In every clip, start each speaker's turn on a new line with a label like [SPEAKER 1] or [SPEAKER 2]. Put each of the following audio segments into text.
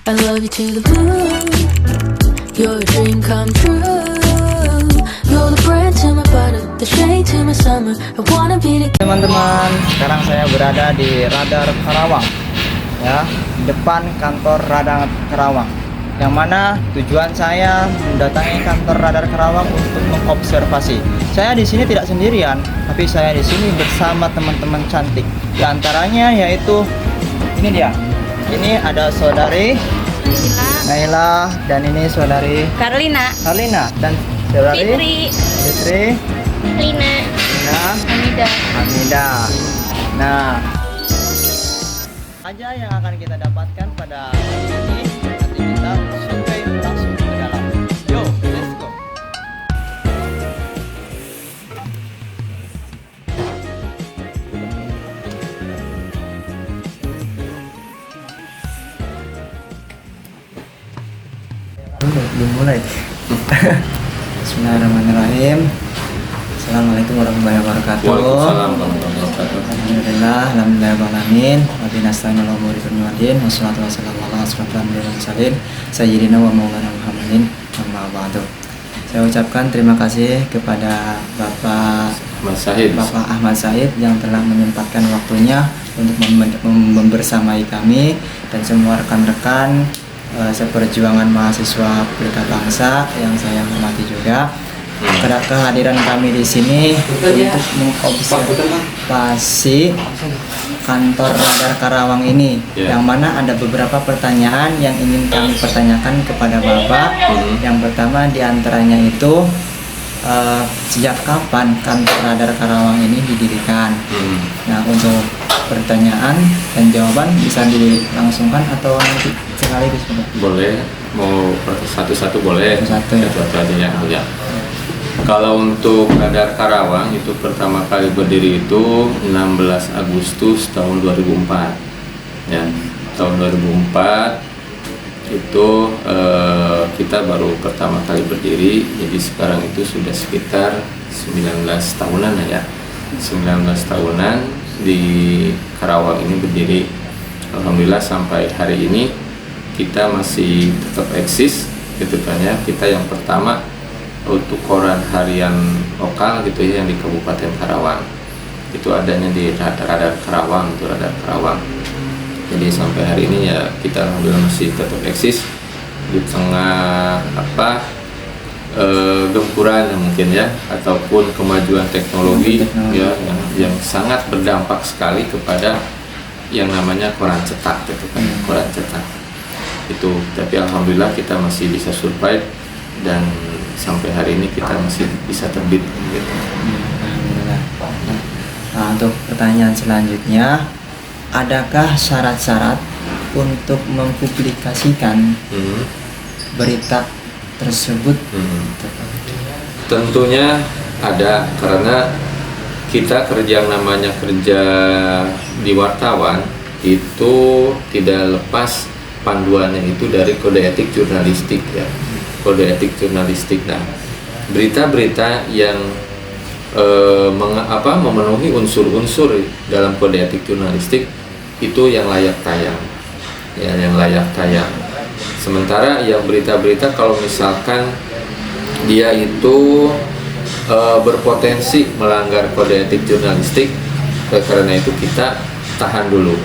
[SPEAKER 1] I love you to the moon. You're a dream come true. You're the bread to my butter, the shade to my summer. I wanna be the...
[SPEAKER 2] Teman-teman, sekarang saya berada di Radar Karawang, ya, depan kantor Radar Karawang. Yang mana tujuan saya mendatangi kantor Radar Karawang untuk mengobservasi. Saya di sini tidak sendirian, tapi saya di sini bersama teman-teman cantik. Di antaranya yaitu ini dia. Ini ada saudari Naila dan ini saudari
[SPEAKER 3] Karlina
[SPEAKER 2] dan saudari
[SPEAKER 3] Fitri Lina
[SPEAKER 1] Hamida.
[SPEAKER 2] Nah, aja yang akan kita dapatkan pada hari ini. Nanti kita survei langsung ke dalam. Yo, let's go. Belum mulai. Bismillahirrahmanirrahim. Assalamualaikum warahmatullahi wabarakatuh.
[SPEAKER 4] Waalaikumsalam warahmatullahi wabarakatuh.
[SPEAKER 2] Alhamdulillahirrahmanirrahim. Wa binasta'inu ala umuri dunya wassalatu wassalamu ala asyrofil anbiya'i wal mursalin sayyidina wa maulana Muhammadin amma ba'du. Saya ucapkan terima kasih kepada Bapak Ahmad Said yang telah menyempatkan waktunya untuk membersamai kami dan semua rekan-rekan seperjuangan mahasiswa Pelita Bangsa yang saya hormati juga. Kehadiran kami di sini untuk mengobservasi kantor Radar Karawang ini, yang mana ada beberapa pertanyaan yang ingin kami pertanyakan kepada Bapak. Yang pertama diantaranya itu sejak kapan kantor Radar Karawang ini didirikan? Nah, untuk pertanyaan dan jawaban bisa dilangsungkan atau nanti sekaligus?
[SPEAKER 4] Boleh, mau satu-satu boleh.
[SPEAKER 2] Satu
[SPEAKER 4] aja ya. Kalau untuk Radar Karawang itu pertama kali berdiri itu 16 Agustus tahun 2004. Ya, tahun 2004 itu kita baru pertama kali berdiri. Jadi sekarang itu sudah sekitar 19 tahunan ya. 19 tahunan di Karawang ini berdiri. Alhamdulillah sampai hari ini kita masih tetap eksis gitu kan ya. Kita yang pertama untuk koran harian lokal gitu ya yang di Kabupaten Karawang. Itu adanya di Radar Karawang, itu Radar Karawang. Jadi sampai hari ini ya kita alhamdulillah masih tetap eksis di tengah gempuran mungkin ya, ataupun kemajuan teknologi ya yang sangat berdampak sekali kepada yang namanya koran cetak gitu kan, koran cetak itu. Tapi alhamdulillah kita masih bisa survive dan sampai hari ini kita masih bisa terbit gitu.
[SPEAKER 2] Alhamdulillah. Nah, untuk pertanyaan selanjutnya, adakah syarat-syarat untuk mempublikasikan berita tersebut?
[SPEAKER 4] Tentunya ada, karena kita kerja yang namanya kerja di wartawan itu tidak lepas panduannya itu dari kode etik jurnalistik ya, kode etik jurnalistik. Nah, berita-berita yang memenuhi unsur-unsur dalam kode etik jurnalistik itu yang layak tayang ya, yang layak tayang. Sementara yang berita-berita kalau misalkan dia itu berpotensi melanggar kode etik jurnalistik, karena itu kita tahan dulu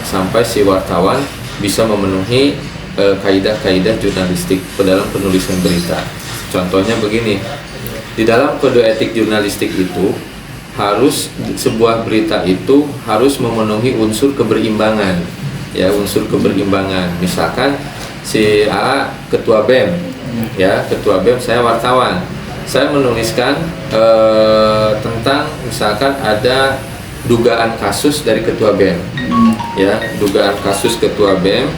[SPEAKER 4] sampai si wartawan bisa memenuhi kaidah-kaidah jurnalistik dalam penulisan berita. Contohnya begini, di dalam kode etik jurnalistik itu harus sebuah berita itu harus memenuhi unsur keberimbangan ya, unsur keberimbangan. Misalkan si A ketua BEM ya, ketua BEM, saya wartawan, saya menuliskan tentang misalkan ada dugaan kasus dari ketua BEM ya, dugaan kasus ketua BEM.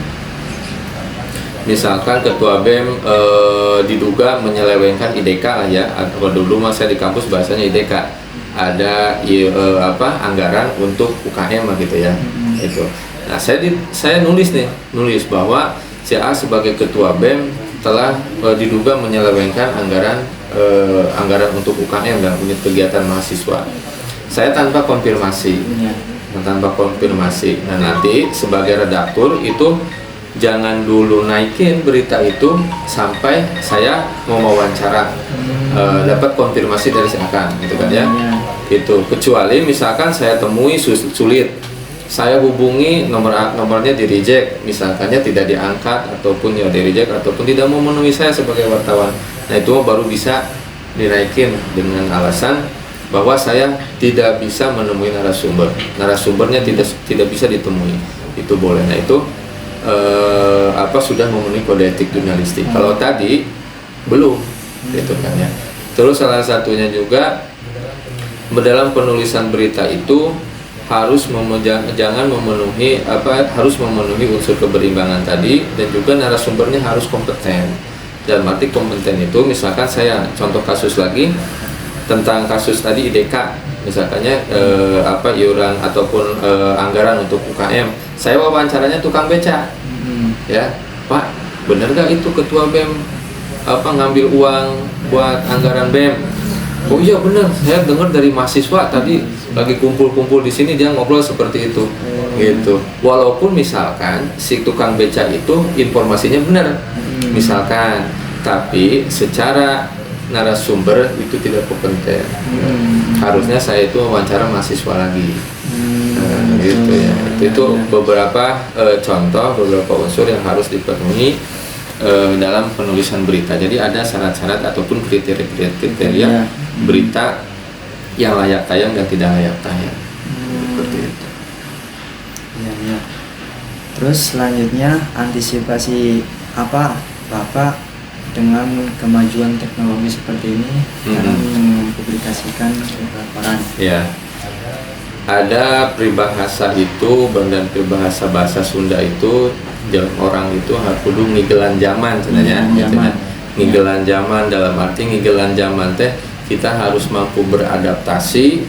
[SPEAKER 4] Misalkan ketua BEM diduga menyelewengkan IDK lah ya, atau dulu mas saya di kampus bahasanya IDK, ada anggaran untuk UKM lah gitu ya. Itu. Nah, saya nulis bahwa si A sebagai ketua BEM telah diduga menyelewengkan anggaran untuk UKM dan unit kegiatan mahasiswa. Saya tanpa konfirmasi. Nah, nanti sebagai redaktur itu jangan dulu naikin berita itu sampai saya mau wawancara, dapat konfirmasi dari silakan gitu kan ya. Gitu. Kecuali misalkan saya temui sulit, saya hubungi nomornya di reject, misalkannya tidak diangkat ataupun ya di reject ataupun tidak mau memenuhi saya sebagai wartawan. Nah itu baru bisa dinaikin dengan alasan bahwa saya tidak bisa menemui narasumbernya tidak bisa ditemui, itu boleh. Nah itu sudah memenuhi kode etik jurnalistik. Kalau tadi belum, gitu kan ya. Terus salah satunya juga dalam penulisan berita itu harus harus memenuhi unsur keberimbangan tadi, dan juga narasumbernya harus kompeten. Dalam arti kompeten itu misalkan saya contoh kasus lagi tentang kasus tadi IDK, misalkannya iuran ataupun anggaran untuk UKM, saya wawancaranya tukang beca, ya Pak, benar gak itu ketua BEM ngambil uang buat anggaran BEM? Oh iya benar, saya dengar dari mahasiswa tadi lagi kumpul-kumpul di sini dia ngobrol seperti itu, gitu. Walaupun misalkan si tukang beca itu informasinya benar, misalkan, tapi secara narasumber itu tidak kompeten. Harusnya saya itu wawancara mahasiswa lagi, gitu ya. Itu beberapa contoh, beberapa unsur yang harus dipenuhi dalam penulisan berita. Jadi ada syarat-syarat ataupun kriteria berita yang layak tayang dan tidak layak tayang. Seperti itu.
[SPEAKER 2] Ya. Terus selanjutnya antisipasi apa Bapak dengan kemajuan teknologi seperti ini dalam mempublikasikan laporan?
[SPEAKER 4] Ya. Ada peribahasa itu, dan peribahasa bahasa Sunda itu, orang itu kudu ngigelan zaman sebenarnya. Ngigelan zaman dalam arti ngigelan zaman teh kita harus mampu beradaptasi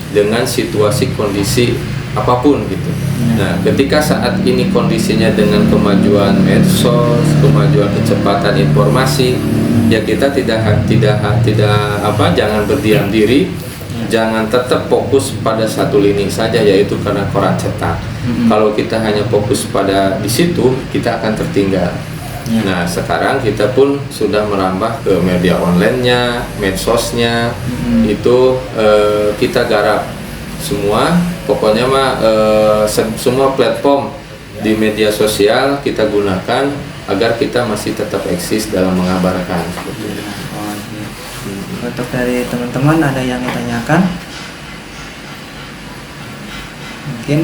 [SPEAKER 4] dengan situasi kondisi apapun gitu. Nah, ketika saat ini kondisinya dengan kemajuan medsos, kemajuan kecepatan informasi, ya kita jangan berdiam diri, jangan tetap fokus pada satu lini saja, yaitu karena koran cetak. Kalau kita hanya fokus pada di situ, kita akan tertinggal. Nah, sekarang kita pun sudah merambah ke media online-nya, medsosnya, itu kita garap semua. Pokoknya semua platform di media sosial kita gunakan agar kita masih tetap eksis dalam mengabarkan.
[SPEAKER 2] Untuk dari teman-teman ada yang ditanyakan? Mungkin